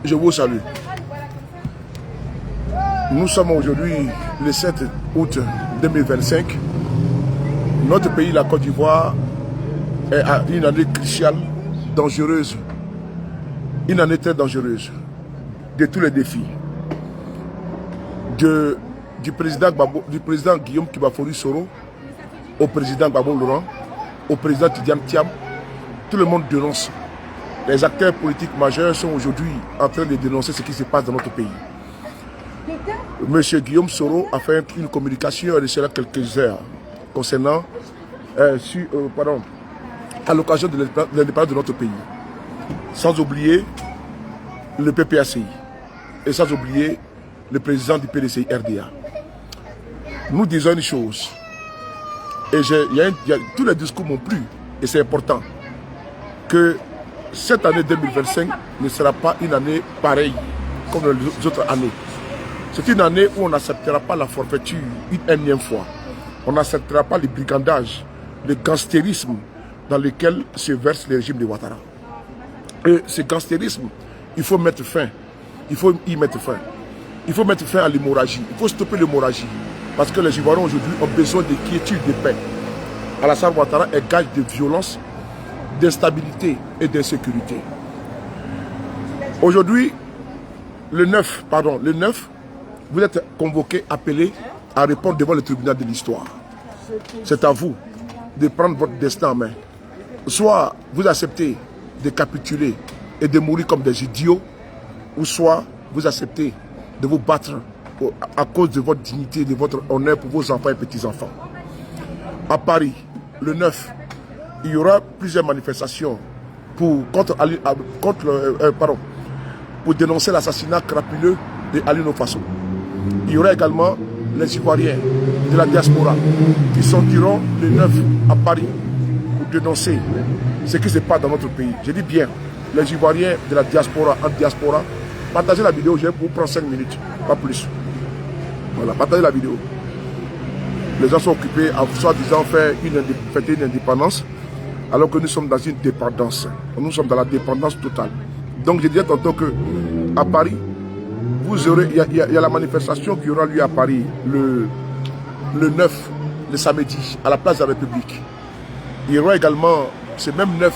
Je vous salue. Nous sommes aujourd'hui le 7 août 2025. Notre pays, la Côte d'Ivoire, est à une année cruciale, dangereuse. Une année très dangereuse de tous les défis. Du président Guillaume Kibafori Soro au président Gbagbo Laurent, au président Tidiane Thiam, tout le monde dénonce. Les acteurs politiques majeurs sont aujourd'hui en train de dénoncer ce qui se passe dans notre pays. Monsieur Guillaume Soro a fait une communication il y a quelques heures concernant, à l'occasion de l'indépendance de notre pays. Sans oublier le PPACI et sans oublier le président du PDCI RDA. Nous disons une chose, et tous les discours m'ont plu, et c'est important, que cette année 2025 ne sera pas une année pareille comme les autres années. C'est une année où on n'acceptera pas la forfaiture une énième fois. On n'acceptera pas le brigandage, le gangstérisme dans lequel se verse le régime de Ouattara. Et ce gangstérisme, il faut mettre fin. Il faut y mettre fin. Il faut mettre fin à l'hémorragie. Il faut stopper l'hémorragie. Parce que les Ivoiriens aujourd'hui ont besoin de quiétude, de paix. Alassane Ouattara est gage de violence, d'instabilité et d'insécurité. Aujourd'hui, le 9, vous êtes convoqués, appelés à répondre devant le tribunal de l'histoire. C'est à vous de prendre votre destin en main. Soit vous acceptez de capituler et de mourir comme des idiots, ou soit vous acceptez de vous battre à cause de votre dignité, de votre honneur pour vos enfants et petits-enfants. À Paris, le 9, il y aura plusieurs manifestations pour dénoncer l'assassinat crapuleux de Alioune Faso. Il y aura également les Ivoiriens de la diaspora qui sortiront le 9 à Paris pour dénoncer ce qui se passe dans notre pays. Je dis bien, les Ivoiriens de la diaspora en diaspora, partagez la vidéo, je vais vous prendre 5 minutes, pas plus. Voilà, partagez la vidéo. Les gens sont occupés à soi-disant fêter une indépendance, alors que nous sommes dans une dépendance. Nous sommes dans la dépendance totale. Donc je disais tantôt que à Paris, vous aurez, il y a la manifestation qui aura lieu à Paris le 9, le samedi, à la place de la République. Il y aura également, ce même 9,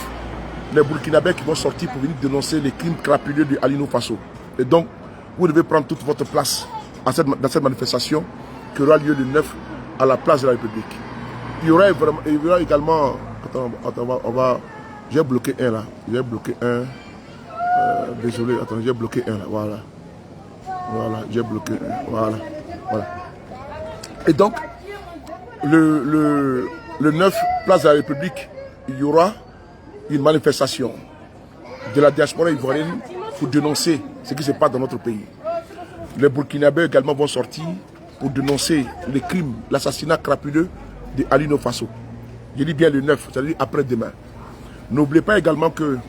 les Burkinabés qui vont sortir pour venir dénoncer les crimes crapuleux de Alioune Faso. Et donc, vous devez prendre toute votre place dans cette manifestation qui aura lieu le 9 à la place de la République. Il y aura également... Attends, j'ai bloqué un là. J'ai bloqué un. Désolé, attends, j'ai bloqué un là. Voilà. Voilà, j'ai bloqué un. Voilà. Et donc, le 9, place de la République, il y aura une manifestation de la diaspora ivoirienne pour dénoncer ce qui se passe dans notre pays. Les Burkinabés également vont sortir pour dénoncer les crimes, l'assassinat crapuleux de Alioune Faso. Je dis bien le 9, c'est-à-dire après-demain. N'oubliez pas également qu'il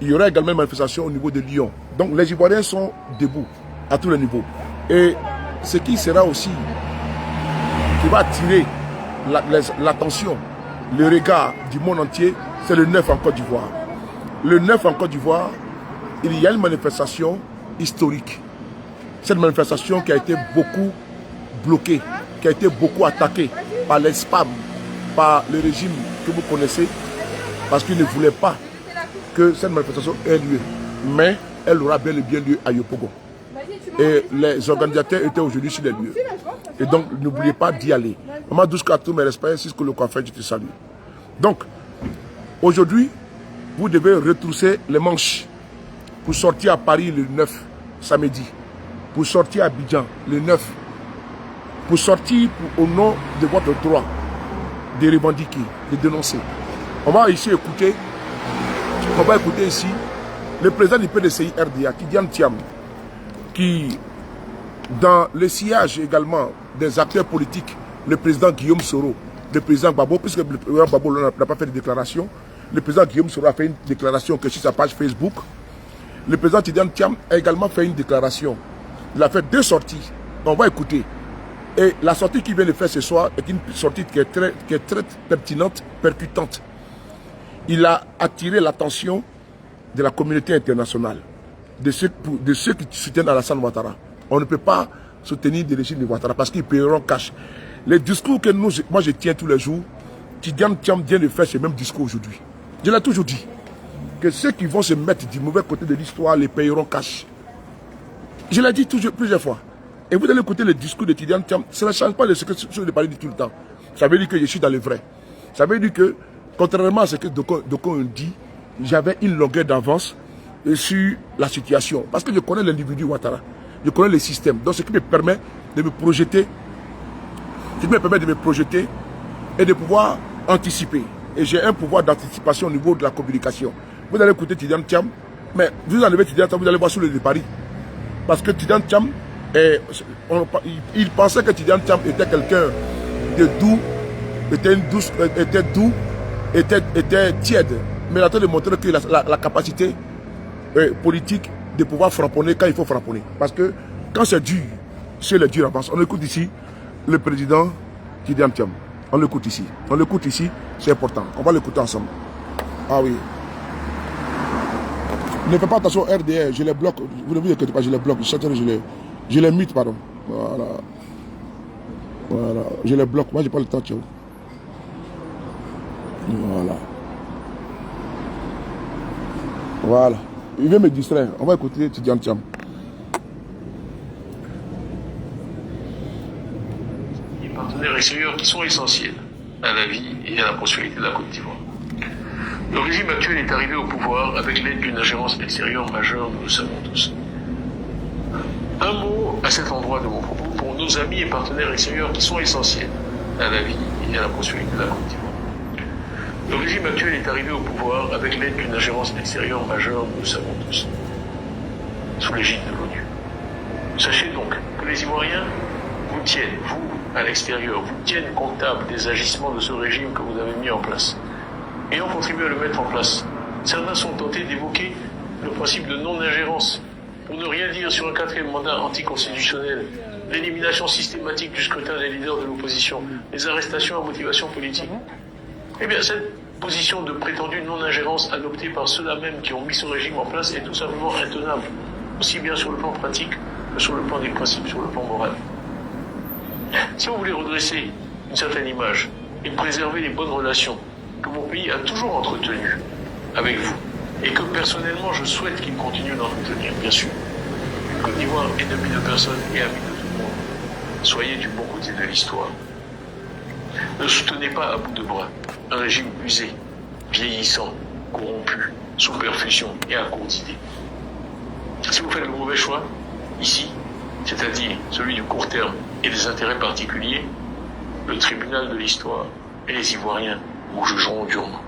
y aura également une manifestation au niveau de Lyon. Donc les Ivoiriens sont debout à tous les niveaux. Et ce qui sera aussi, qui va attirer l'attention, le regard du monde entier, c'est le 9 en Côte d'Ivoire. Le 9 en Côte d'Ivoire, il y a une manifestation historique. Cette manifestation qui a été beaucoup bloquée, qui a été beaucoup attaquée par les spams, par le régime que vous connaissez, parce qu'il ne voulait pas que cette manifestation ait lieu. Mais elle aura bel et bien lieu à Yopougon. Et les organisateurs étaient aujourd'hui sur les lieux. Et donc, n'oubliez pas d'y aller. Maman Douska, tous mes respects, si ce que le coiffeur, je te salue. Donc, aujourd'hui, vous devez retrousser les manches pour sortir à Paris le 9, samedi. Pour sortir à Abidjan le 9. Pour sortir au nom de votre droit de revendiquer, de dénoncer. On va ici écouter ici le président du PDCI RDA, Tidiane Thiam, qui, dans le sillage également des acteurs politiques, le président Guillaume Soro, le président Gbagbo, puisque le président Gbagbo n'a pas fait de déclaration, le président Guillaume Soro a fait une déclaration que sur sa page Facebook. Le président Tidiane Thiam a également fait une déclaration. Il a fait 2 sorties. On va écouter. Et la sortie qu'il vient de faire ce soir est une sortie qui est très pertinente, percutante. il a attiré l'attention de la communauté internationale, de ceux qui soutiennent Alassane Ouattara. On ne peut pas soutenir des régimes de Ouattara parce qu'ils paieront cash. Les discours que moi je tiens tous les jours, Tidiane Thiam vient de faire ce même discours aujourd'hui. Je l'ai toujours dit, que ceux qui vont se mettre du mauvais côté de l'histoire les paieront cash. Je l'ai dit plusieurs fois. Et vous allez écouter le discours de Tidiane Thiam, ça ne change pas de ce que je parle tout le temps. Ça veut dire que je suis dans le vrai. Ça veut dire que, contrairement à ce que Dokon dit, j'avais une longueur d'avance sur la situation. Parce que je connais l'individu Ouattara. Je connais le système. Donc ce qui me permet de me projeter, et de pouvoir anticiper. Et j'ai un pouvoir d'anticipation au niveau de la communication. Vous allez écouter Tidiane Thiam, mais vous enlevez Tidiane Thiam, vous allez voir sur le de Paris. Parce que Tidiane Thiam, il pensait que Tidiane Thiam était quelqu'un de doux, était tiède. Mais il a train de montrer qu'il a la capacité politique de pouvoir frapponner quand il faut frapponner. Parce que quand c'est dur, c'est le dur avance. On écoute ici le président Tidiane Thiam. On l'écoute ici. On l'écoute ici, c'est important. On va l'écouter ensemble. Ah oui. Ne faites pas attention RDR, je les bloque. Vous ne vous inquiétez pas, je les bloque. Je les mute, pardon. Voilà. Voilà. Je les bloque. Moi, je n'ai pas le temps, Tchao. Voilà. Voilà. Il veut me distraire. On va écouter Tidiane Thiam. Les partenaires extérieurs qui sont essentiels à la vie et à la prospérité de la Côte d'Ivoire. Le régime actuel est arrivé au pouvoir avec l'aide d'une ingérence extérieure majeure, nous le savons tous. Un mot à cet endroit de mon propos pour nos amis et partenaires extérieurs qui sont essentiels à la vie et à la prospérité de la Côte d'Ivoire. Le régime actuel est arrivé au pouvoir avec l'aide d'une ingérence extérieure majeure, nous le savons tous, sous l'égide de l'ONU. Sachez donc que les Ivoiriens vous tiennent, vous, à l'extérieur, vous tiennent comptable des agissements de ce régime que vous avez mis en place. Ayant contribué à le mettre en place, certains sont tentés d'évoquer le principe de non-ingérence, pour ne rien dire sur un quatrième mandat anticonstitutionnel, l'élimination systématique du scrutin des leaders de l'opposition, les arrestations à motivation politique. Eh bien, cette position de prétendue non-ingérence adoptée par ceux-là même qui ont mis ce régime en place est tout simplement intenable, aussi bien sur le plan pratique que sur le plan des principes, sur le plan moral. Si vous voulez redresser une certaine image et préserver les bonnes relations que mon pays a toujours entretenues avec vous, et que personnellement je souhaite qu'il continue d'entretenir, bien sûr. Côte d'Ivoire, ennemi de personne et ami de tout le monde. Soyez du bon côté de l'histoire. Ne soutenez pas à bout de bras un régime usé, vieillissant, corrompu, sous perfusion et à court d'idées. Si vous faites le mauvais choix, ici, c'est-à-dire celui du court terme et des intérêts particuliers, le tribunal de l'histoire et les Ivoiriens vous jugeront durement.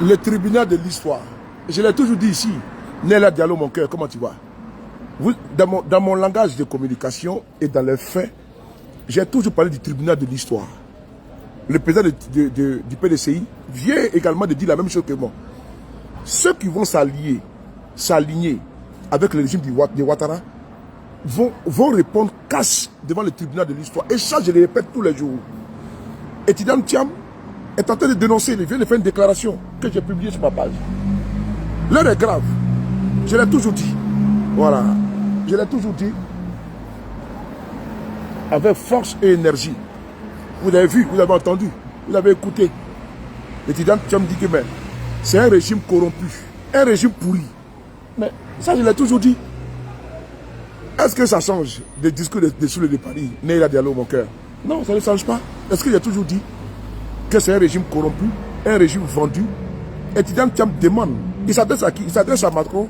Le tribunal de l'histoire, je l'ai toujours dit ici, Néla Diallo, mon cœur, comment tu vas? Dans mon langage de communication et dans les faits, j'ai toujours parlé du tribunal de l'histoire. Le président du PDCI vient également de dire la même chose que moi. Ceux qui vont s'aligner avec le régime de Ouattara vont répondre cash devant le tribunal de l'histoire. Et ça, je le répète tous les jours. Et Tidiane Thiam est en train de dénoncer, il vient de faire une déclaration que j'ai publiée sur ma page. L'heure est grave. Je l'ai toujours dit. Voilà. Je l'ai toujours dit. Avec force et énergie. Vous avez vu, vous avez entendu, vous avez écouté. Et Tidiane Thiam dit que c'est un régime corrompu, un régime pourri. Mais ça, je l'ai toujours dit. Est-ce que ça change des discours de Soulé de Paris, Néla Diallo, mon cœur? Non, ça ne change pas. Est-ce que j'ai toujours dit que c'est un régime corrompu, un régime vendu? Et Tidiane Thiam demande, il s'adresse à qui? Il s'adresse à Macron,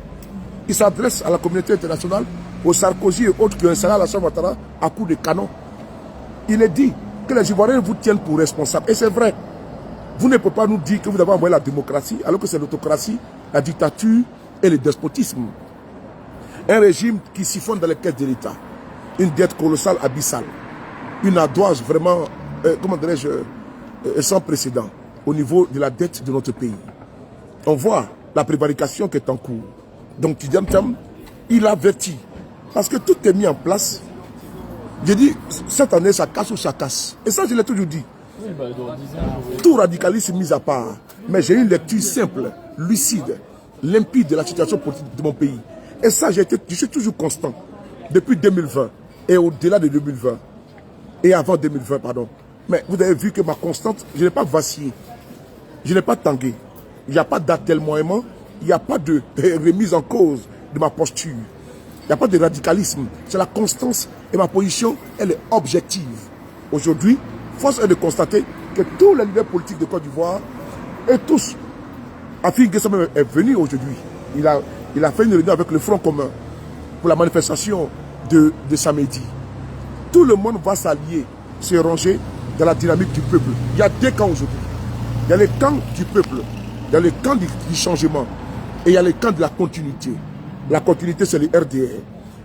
il s'adresse à la communauté internationale, aux Sarkozy et autres qui ont installé Alassane Ouattara à coups de canon. Il est dit que les Ivoiriens vous tiennent pour responsables. Et c'est vrai. Vous ne pouvez pas nous dire que vous avez envoyé la démocratie, alors que c'est l'autocratie, la dictature et le despotisme. Un régime qui siphonne dans les caisses de l'État. Une dette colossale, abyssale. Une ardoise vraiment, comment dirais-je, sans précédent au niveau de la dette de notre pays. On voit la prévarication qui est en cours. Donc Tidiane Thiam, il avertit. Parce que tout est mis en place. J'ai dit, cette année, ça casse ou ça casse. Et ça, je l'ai toujours dit. Tout radicalisme mis à part. Mais j'ai une lecture simple, lucide, limpide de la situation politique de mon pays. Et ça, je suis toujours constant. Depuis 2020 et au-delà de 2020. Et avant 2020, pardon. Mais vous avez vu que ma constante, je n'ai pas vacillé. Je n'ai pas tangué. Il n'y a pas d'atermoiement. Il n'y a pas de remise en cause de ma posture. Il n'y a pas de radicalisme. C'est la constance et ma position, elle est objective. Aujourd'hui, force est de constater que tous les leaders politiques de Côte d'Ivoire, et tous, Afrique Guessam est venu aujourd'hui. Il a fait une réunion avec le Front commun pour la manifestation de samedi. Tout le monde va s'allier, se ranger dans la dynamique du peuple. Il y a deux camps aujourd'hui. Il y a le camp du peuple, il y a le camp du changement et il y a le camp de la continuité. La continuité, c'est le RDR.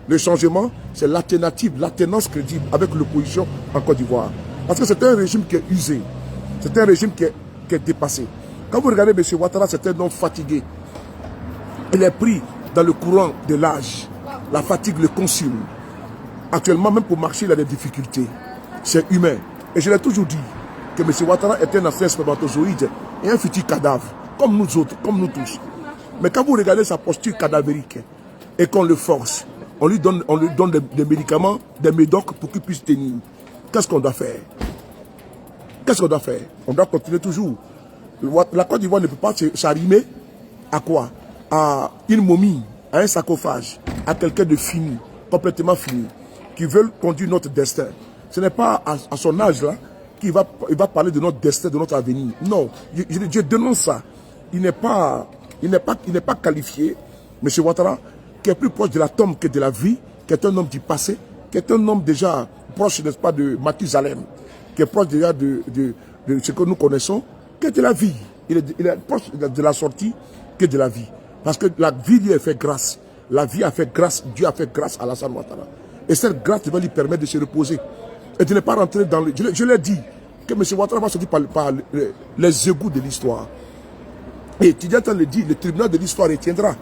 Le changement, c'est l'alternative, l'alternance crédible avec l'opposition en Côte d'Ivoire. Parce que c'est un régime qui est usé. C'est un régime qui est dépassé. Quand vous regardez M. Ouattara, c'est un homme fatigué. Il est pris dans le courant de l'âge. La fatigue le consume. Actuellement, même pour marcher, il a des difficultés. C'est humain. Et je l'ai toujours dit que M. Ouattara est un ancien spermatozoïde et un futur cadavre, comme nous autres, comme nous tous. Mais quand vous regardez sa posture cadavérique et qu'on le force, on lui donne des médicaments, des médocs pour qu'il puisse tenir. Qu'est-ce qu'on doit faire? Qu'est-ce qu'on doit faire? On doit continuer toujours. La Côte d'Ivoire ne peut pas s'arrimer à quoi? À une momie, à un sarcophage, à quelqu'un de fini, complètement fini, qui veut conduire notre destin. Ce n'est pas à son âge là qu'il va parler de notre destin, de notre avenir. Non, je dénonce ça. Il n'est pas qualifié, M. Ouattara, qui est plus proche de la tombe que de la vie, qui est un homme du passé, qui est un homme déjà proche, n'est-ce pas, de Mathusalem, qui est proche déjà de ce que nous connaissons, que de la vie. Il est proche de la sortie que de la vie. Parce que la vie lui a fait grâce. La vie a fait grâce, Dieu a fait grâce à Alassane Ouattara. Et cette grâce va lui permettre de se reposer. Et de ne pas rentrer dans le... Je l'ai dit, que M. Ouattara va sortir par les égouts de l'histoire. Et Tidjatan le dit, le tribunal de l'histoire retiendra.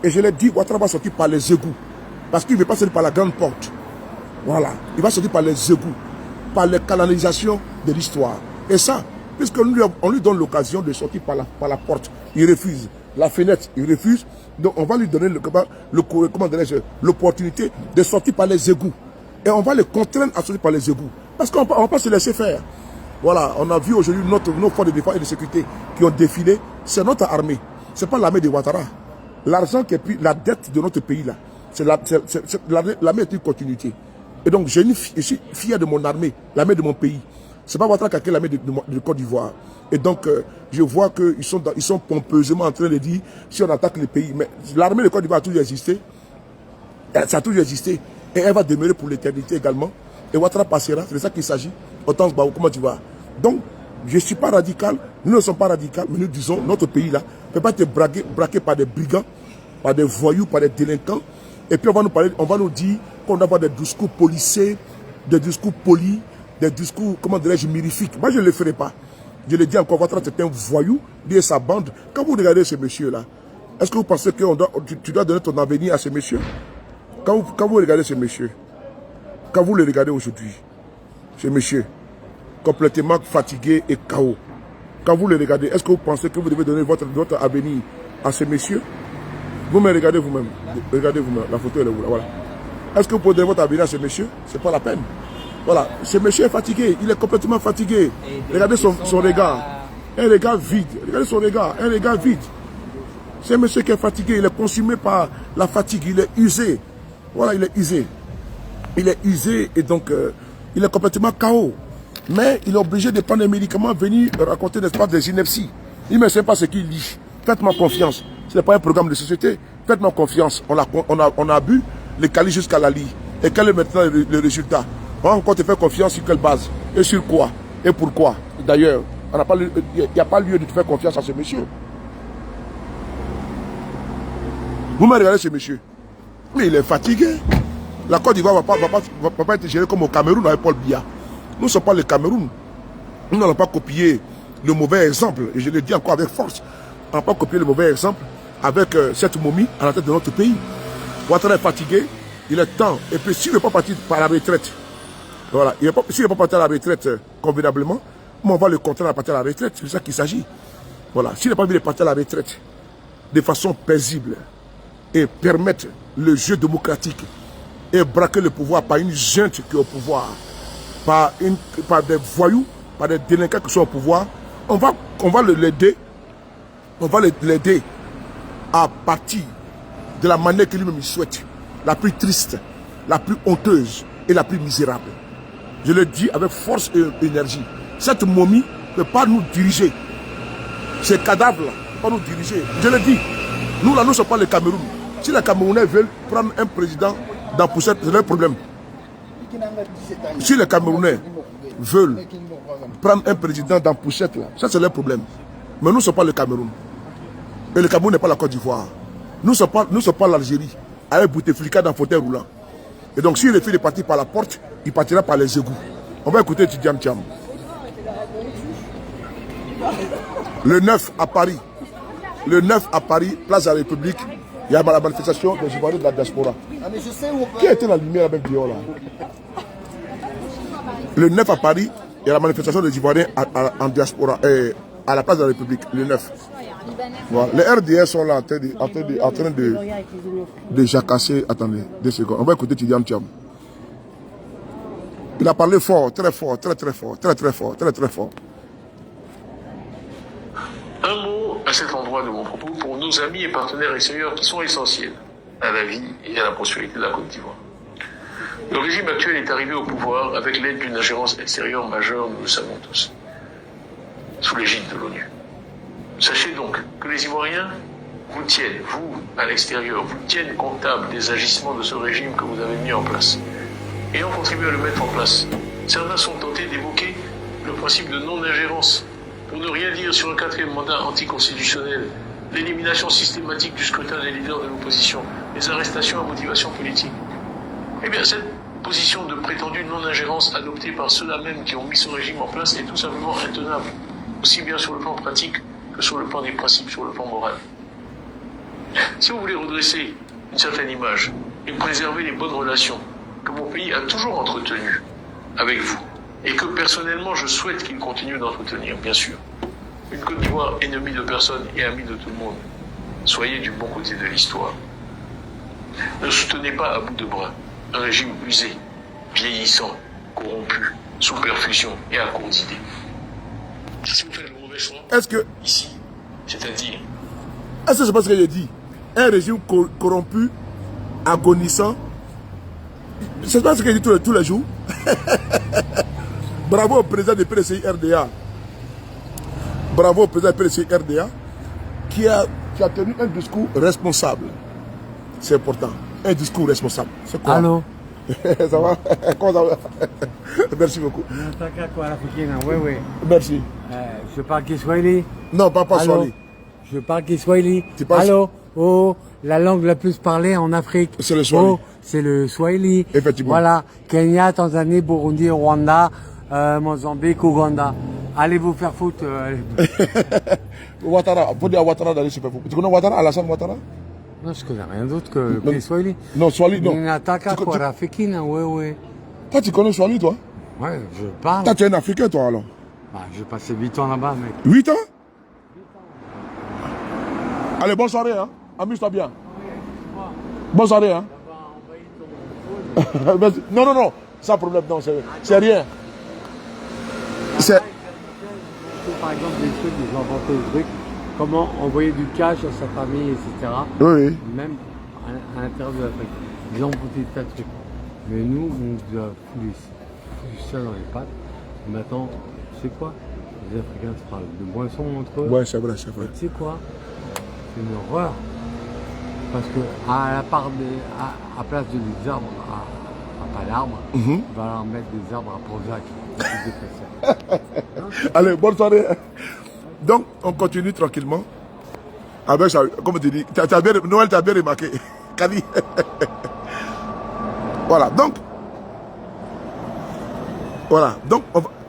Et je l'ai dit, Ouattara va sortir par les égouts. Parce qu'il ne veut pas sortir par la grande porte. Voilà. Il va sortir par les égouts, par les canalisations de l'histoire. Et ça, puisqu'on lui donne l'occasion de sortir par la porte, il refuse. La fenêtre, il refuse. Donc on va lui donner l'opportunité de sortir par les égouts. Et on va le contraindre à sortir par les égouts. Parce qu'on ne va pas se laisser faire. Voilà, on a vu aujourd'hui nos forces de défense et de sécurité qui ont défilé. C'est notre armée. Ce n'est pas l'armée de Ouattara. L'argent qui est pris, la dette de notre pays là, l'armée est une continuité. Et donc je suis fier de mon armée, l'armée de mon pays. Ce n'est pas Ouattara qui a créé l'armée de Côte d'Ivoire. Et donc je vois qu'ils sont pompeusement en train de dire si on attaque le pays. Mais l'armée de Côte d'Ivoire a toujours existé. Ça a toujours existé. Et elle va demeurer pour l'éternité également. Et Ouattara passera, c'est de ça qu'il s'agit. Autant comment tu vas. Donc, je ne suis pas radical, nous ne sommes pas radicaux, mais nous disons, notre pays là, ne peut pas être braqué par des brigands, par des voyous, par des délinquants. Et puis on va nous dire qu'on doit avoir des discours policés, des discours polis, des discours, comment dirais-je, mirifiques. Moi, je ne le ferai pas. Je le dis encore, Ouattara, c'est un voyou, lui et sa bande. Quand vous regardez ce monsieur-là, est-ce que vous pensez que tu dois donner ton avenir à ce monsieur? Quand vous regardez ce monsieur, quand vous le regardez aujourd'hui, ce monsieur, complètement fatigué et KO, quand vous le regardez, est-ce que vous pensez que vous devez donner votre avenir à ce monsieur? Vous me regardez vous-même. Regardez vous-même. La photo, elle est où là? Voilà. Est-ce que vous pouvez donner votre avenir à ce monsieur? C'est pas la peine. Voilà. Ce monsieur est fatigué. Il est complètement fatigué. Regardez son regard. Un regard vide. Regardez son regard. Un regard vide. C'est un monsieur qui est fatigué. Il est consumé par la fatigue. Il est usé. Voilà, il est usé. Il est usé et donc il est complètement KO. Mais il est obligé de prendre des médicaments, venir raconter des inepties. Il ne sait pas ce qu'il dit. Faites-moi confiance. Ce n'est pas un programme de société. Faites-moi confiance. On a bu le cali jusqu'à la lie. Et quel est maintenant le résultat? On va encore te faire confiance sur quelle base? Et sur quoi? Et pourquoi? D'ailleurs, il n'y a pas lieu de te faire confiance à ce monsieur. Vous me regardez ce monsieur. Mais il est fatigué. La Côte d'Ivoire ne va pas être gérée comme au Cameroun avec Paul Biya. Nous ne sommes pas le Cameroun. Nous n'allons pas copier le mauvais exemple. Et je le dis encore avec force. On n'a pas copié le mauvais exemple avec cette momie à la tête de notre pays. Ouattara est fatigué. Il est temps. Et puis s'il ne veut pas partir par la retraite, voilà. S'il ne veut pas partir à la retraite convenablement, Mais on va le contraindre à partir à la retraite. C'est de ça qu'il s'agit. Voilà. S'il n'a pas envie de partir à la retraite de façon paisible et permettre le jeu démocratique et braquer le pouvoir par une junte qui est au pouvoir, par des voyous, par des délinquants qui sont au pouvoir, on va l'aider. On va l'aider à partir de la manière que lui-même souhaite, la plus triste, la plus honteuse et la plus misérable. Je le dis avec force et énergie. Cette momie ne peut pas nous diriger. Ces cadavres-là ne peuvent pas nous diriger. Je le dis. Nous, là, nous ne sommes pas le Cameroun. Si les Camerounais veulent prendre un président dans poussette, c'est leur problème. Si les Camerounais veulent prendre un président dans poussette, là, ça c'est leur problème. Mais nous ne sommes pas le Cameroun. Et le Cameroun n'est pas la Côte d'Ivoire. Nous ne sommes pas l'Algérie, avec Bouteflika dans fauteuil roulant. Et donc, s'il refuse de partir par la porte, il partira par les égouts. On va écouter Tidjane Thiam. Le 9 à Paris. Le 9 à Paris, place de la République, il y a la manifestation des Ivoiriens de la diaspora. Qui a été la lumière avec Dior là? Le 9 à Paris, il y a la manifestation des Ivoiriens en diaspora, à la place de la République, le 9. Voilà. Les RDS sont là en train de jacasser. Attendez, 2 secondes. On va écouter Tidjane Thiam. Il a parlé fort, très fort, très fort, très fort. Un mot à cet endroit de mon propos pour nos amis et partenaires extérieurs qui sont essentiels à la vie et à la prospérité de la Côte d'Ivoire. Le régime actuel est arrivé au pouvoir avec l'aide d'une ingérence extérieure majeure, nous le savons tous, sous l'égide de l'ONU. Sachez donc que les Ivoiriens vous tiennent, vous, à l'extérieur, vous tiennent comptable des agissements de ce régime que vous avez mis en place. Ayant contribué à le mettre en place, certains sont tentés d'évoquer le principe de non-ingérence, pour ne rien dire sur un 4e mandat anticonstitutionnel, l'élimination systématique du scrutin des leaders de l'opposition, les arrestations à motivation politique. Eh bien, cette position de prétendue non-ingérence adoptée par ceux-là même qui ont mis ce régime en place est tout simplement intenable, aussi bien sur le plan pratique que sur le plan des principes, sur le plan moral. Si vous voulez redresser une certaine image et préserver les bonnes relations que mon pays a toujours entretenues avec vous, et que personnellement je souhaite qu'il continue d'entretenir, bien sûr. Une Côte d'Ivoire ennemie de personne et amie de tout le monde. Soyez du bon côté de l'histoire. Ne soutenez pas à bout de bras un régime usé, vieillissant, corrompu, sous perfusion et à court d'idées. Si vous faites le mauvais choix, est-ce que ici, c'est-à-dire... Est-ce que c'est pas ce que j'ai dit? Un régime corrompu, agonissant. C'est pas ce que j'ai dit tous les jours. Bravo au président du PDCI RDA. Bravo au président du PDCI RDA qui a tenu un discours responsable. C'est important. Un discours responsable. C'est quoi? Allô? Ça va? Comment ça va? Merci beaucoup. Merci. Je parle Kiswahili. Non, pas Swahili. Je parle Kiswahili. Parles... Allô? Oh, la langue la plus parlée en Afrique. C'est le Swahili. Oh, c'est le Swahili. Effectivement. Voilà. Kenya, Tanzanie, Burundi, Rwanda, Mozambique, Ouganda. Allez vous faire foutre. Ouattara, faut dire à Ouattara d'aller se faire foutre. Tu connais Ouattara, Alassane Ouattara? Non, je connais rien d'autre que le pays Swahili. Non, Swahili, non. Toi, tu connais Swahili, toi? Ouais, je parle. Toi, tu es un Africain, toi, alors? Bah, j'ai passé 8 ans là-bas, mec. 8 ans? Allez, bonne soirée, hein. Amuse-toi bien. Bonne soirée, hein. Non, sans problème, non, c'est rien. C'est... Par exemple, des trucs, ils ont inventé des trucs. Comment envoyer du cash à sa famille, etc. Oui. Même à l'intérieur de l'Afrique. Ils ont inventé des tas de trucs. Mais nous, on nous a foutu ça dans les pattes. Et maintenant, tu sais quoi? Les Africains se parlent de boissons entre eux. Ouais, c'est vrai. Tu sais quoi? C'est une horreur. Parce que à place de des arbres à pas d'arbres, on va leur mettre des arbres à Prozac. Allez, bonne soirée. Donc, on continue tranquillement. Avec ça, comme tu dis, Noël, tu as bien remarqué. Kali. Voilà, donc,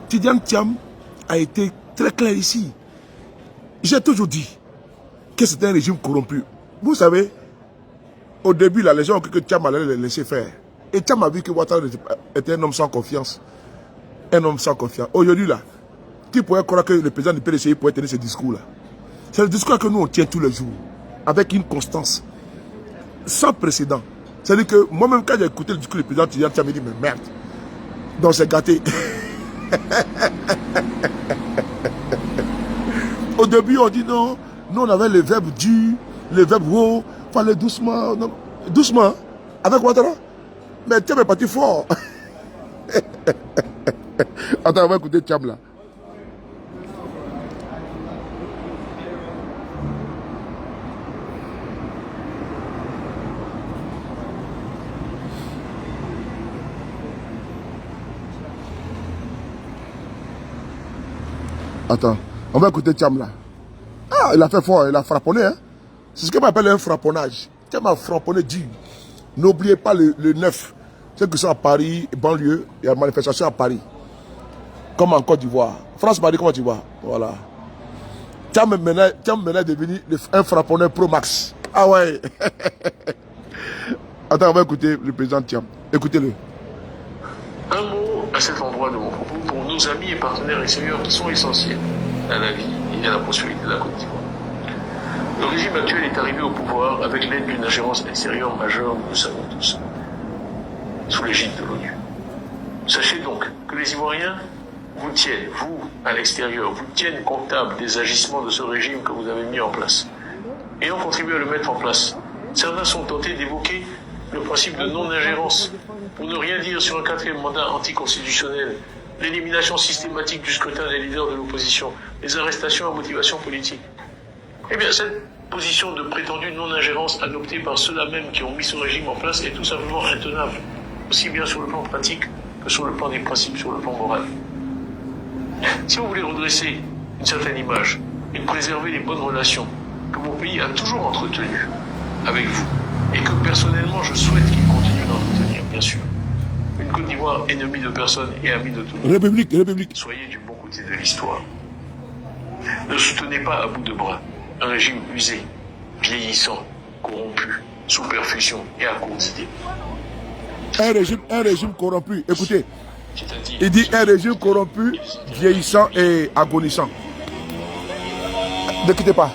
Tidjane Thiam a été très clair ici. J'ai toujours dit que c'était un régime corrompu. Vous savez, au début, là, les gens ont cru que Thiam allait les laisser faire. Et Thiam a vu que Ouattara était un homme sans confiance. Un homme sans confiance. Aujourd'hui, là, Qui pourrait croire que le président du PDCI pourrait tenir ce discours-là? C'est le discours que nous on tient tous les jours, avec une constance, sans précédent. C'est-à-dire que moi-même, quand j'ai écouté le discours du président, tu me dit, mais merde, donc c'est gâté. Au début, on dit non, nous on avait le verbe du, le verbe wow, fallait doucement, non, doucement, avec Ouattara. Mais tu es parti fort. Attends, on va écouter Thiam là. Attends, on va écouter Thiam là. Ah, il a fait fort, il a frapponné. Hein? C'est ce qu'on appelle un frapponnage. Thiam a frapponné dur. N'oubliez pas le 9. Ceux qui sont à Paris, banlieue, il y a une manifestation à Paris. Comme en Côte d'Ivoire. France-Paris, comment tu vois? Voilà. Thiam maintenant est devenu un frapponneur pro max. Ah ouais. Attends, on va écouter le président Thiam. Écoutez-le. Un mot à cet endroit de mon propos pour nos amis et partenaires extérieurs qui sont essentiels à la vie et à la prospérité de la Côte d'Ivoire. Le régime actuel est arrivé au pouvoir avec l'aide d'une ingérence extérieure majeure, nous le savons tous, sous l'égide de l'ONU. Sachez donc que les Ivoiriens vous tiennent, vous, à l'extérieur, vous tiennent comptable des agissements de ce régime que vous avez mis en place. Ayant contribué à le mettre en place, certains sont tentés d'évoquer le principe de non-ingérence, pour ne rien dire sur un quatrième mandat anticonstitutionnel, l'élimination systématique du scrutin des leaders de l'opposition, les arrestations à motivation politique. Eh bien, cette position de prétendue non-ingérence adoptée par ceux-là même qui ont mis ce régime en place est tout simplement intenable, aussi bien sur le plan pratique que sur le plan des principes, sur le plan moral. Si vous voulez redresser une certaine image et préserver les bonnes relations que mon pays a toujours entretenues avec vous, et que personnellement je souhaite qu'il continue d'entretenir, bien sûr, une Côte d'Ivoire ennemie de personne et amie de tout le monde. République. Soyez du bon côté de l'histoire. Ne soutenez pas à bout de bras un régime usé, vieillissant, corrompu, sous perfusion et à court d'idées. Un régime corrompu. Écoutez, il dit un régime corrompu, vieillissant et agonissant. Ne quittez pas.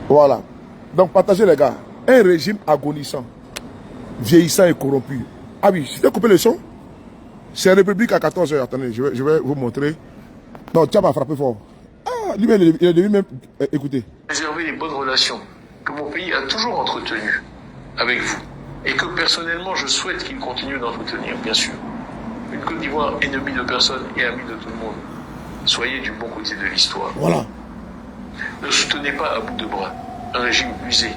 Voilà. Donc partagez les gars. Un régime agonissant, vieillissant et corrompu. Ah oui, je t'ai coupé le son. C'est République à 14h. Attendez, je vais vous montrer. Non, Thiam a frappé fort. Ah, lui-même, il est devenu même... écoutez. Préserver les bonnes relations que mon pays a toujours entretenues avec vous. Et que personnellement je souhaite qu'il continue d'entretenir, bien sûr. Une Côte d'Ivoire ennemie de personne et amie de tout le monde. Soyez du bon côté de l'histoire. Voilà. Ne soutenez pas à bout de bras un régime usé,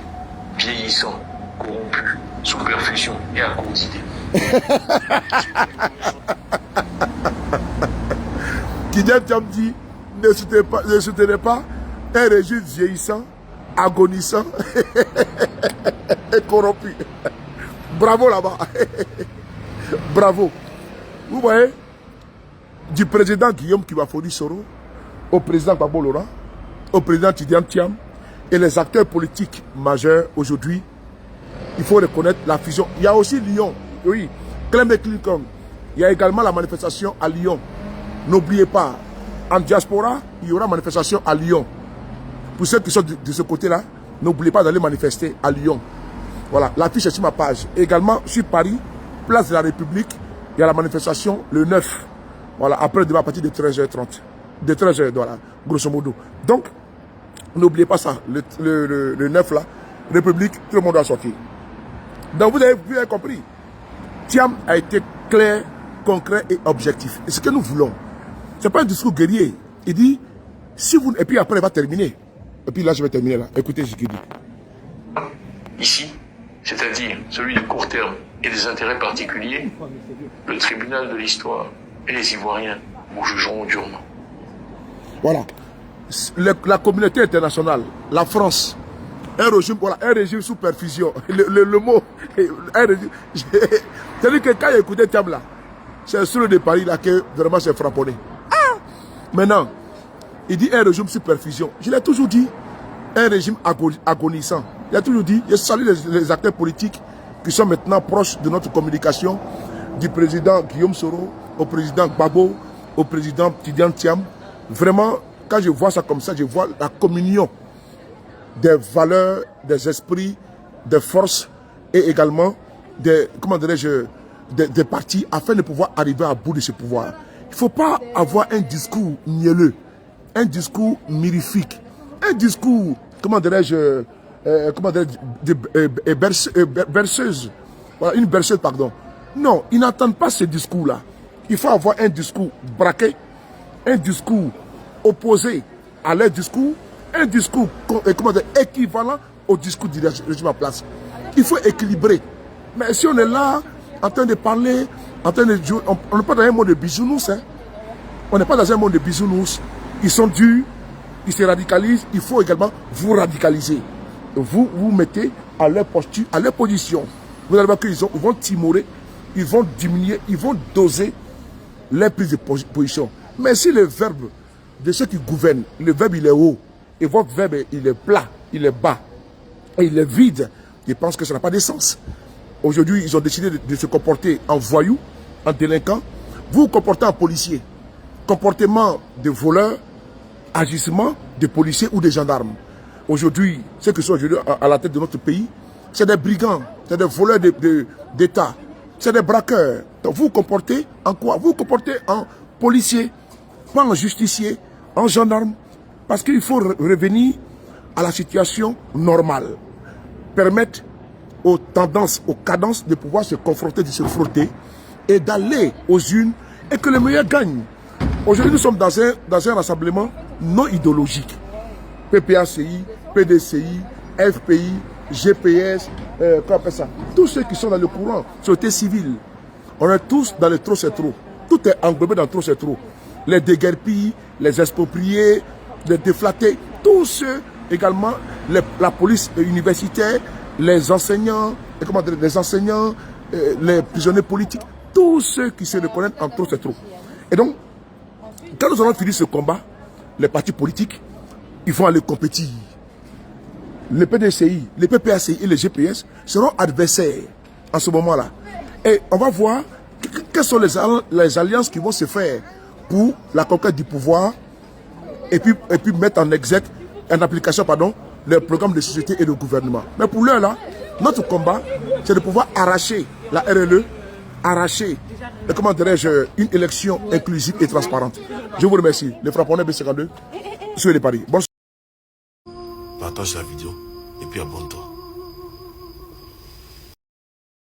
vieillissant, corrompu, sous perfusion et à court d'idées. Kylian Thiam dit, ne soutenez pas un régime vieillissant, agonissant et corrompu. Bravo là-bas. Bravo. Vous voyez, du président Guillaume Kibafoni Soro au président Gbagbo Laurent, au président Kylian Thiam et les acteurs politiques majeurs aujourd'hui, il faut reconnaître la fusion. Il y a aussi Lyon, oui, Clem Clinton. Il y a également la manifestation à Lyon. N'oubliez pas, en diaspora, il y aura manifestation à Lyon. Pour ceux qui sont de ce côté-là, n'oubliez pas d'aller manifester à Lyon. Voilà, l'affiche est sur ma page. Également, sur Paris, place de la République, il y a la manifestation le 9. Voilà, après le débat à partir de 13h30. De 13h, voilà, grosso modo. Donc, n'oubliez pas ça, le 9 là, République, tout le monde doit sortir. Donc vous avez compris, Thiam a été clair, concret et objectif. Et ce que nous voulons, ce n'est pas un discours guerrier. Il dit, si vous... Et puis après, il va terminer. Et puis là, je vais terminer là. Écoutez ce qu'il dit. Ici, c'est-à-dire celui de court terme et des intérêts particuliers, le tribunal de l'histoire et les Ivoiriens vous jugeront durement. Voilà. La communauté internationale, la France, un régime sous perfusion. Le mot, c'est-à-dire que quand il écoutait Thiam là, c'est sur le de Paris là que vraiment c'est frapponné. Ah! Maintenant, il dit un régime sous perfusion. Je l'ai toujours dit, un régime agonisant. Il a toujours dit, je salue les acteurs politiques qui sont maintenant proches de notre communication, du président Guillaume Soro, au président Gbagbo, au président Tidiane Thiam. Vraiment, quand je vois ça comme ça, je vois la communion des valeurs, des esprits, des forces et également des, comment dirais-je, des partis afin de pouvoir arriver à bout de ce pouvoir. Il ne faut pas avoir un discours mielleux, un discours mirifique, un discours, comment dirais-je, berceuse. Voilà, une berceuse, pardon. Non, ils n'entendent pas ce discours-là. Il faut avoir un discours braqué, un discours opposé à leur discours, un discours équivalent au discours du régime en place. Il faut équilibrer. Mais si on est là, en train de parler, en train de jouer, on n'est pas dans un monde de bisounours. Hein. On n'est pas dans un monde de bisounours. Ils sont durs, ils se radicalisent. Il faut également vous radicaliser. Vous vous mettez à leur posture, à leur position. Vous allez voir qu'ils vont timorer, ils vont diminuer, ils vont doser les prises de position. Mais si le verbe de ceux qui gouvernent, le verbe il est haut, et votre verbe il est plat, il est bas, et il est vide, je pense que ça n'a pas de sens. Aujourd'hui, ils ont décidé de se comporter en voyous, en délinquants. Vous vous comportez en policier. Comportement de voleurs, agissement de policiers ou de gendarmes. Aujourd'hui, ceux qui sont aujourd'hui à la tête de notre pays, c'est des brigands, c'est des voleurs d'État, c'est des braqueurs. Donc vous vous comportez en quoi? Vous vous comportez en policier, pas en justicier, en gendarme. Parce qu'il faut revenir à la situation normale. Permettre aux tendances, aux cadences de pouvoir se confronter, de se frotter et d'aller aux urnes et que le meilleur gagne. Aujourd'hui, nous sommes dans un rassemblement non idéologique. PPACI, PDCI, FPI, GPS, comment on appelle ça? Tous ceux qui sont dans le courant, société civile, on est tous dans le trop c'est trop. Tout est englobé dans le trop c'est trop. Les déguerpis, les expropriés, les déflatés, tous ceux également, la police universitaire, les enseignants, les prisonniers politiques, tous ceux qui se reconnaissent en trop c'est trop. Et donc, quand nous allons finir ce combat, les partis politiques, ils vont aller compétir. Les PDCI, les PPACI et les GPS seront adversaires en ce moment-là. Et on va voir quelles sont les alliances qui vont se faire pour la conquête du pouvoir et puis mettre en exergue, en application, pardon, les programmes de société et de gouvernement. Mais pour l'heure là, notre combat, c'est de pouvoir arracher la RLE, arracher, comment dirais-je, une élection inclusive et transparente. Je vous remercie. Le Frapponnais B52, sur les paris. Bonsoir. Partage la vidéo et puis abonne-toi.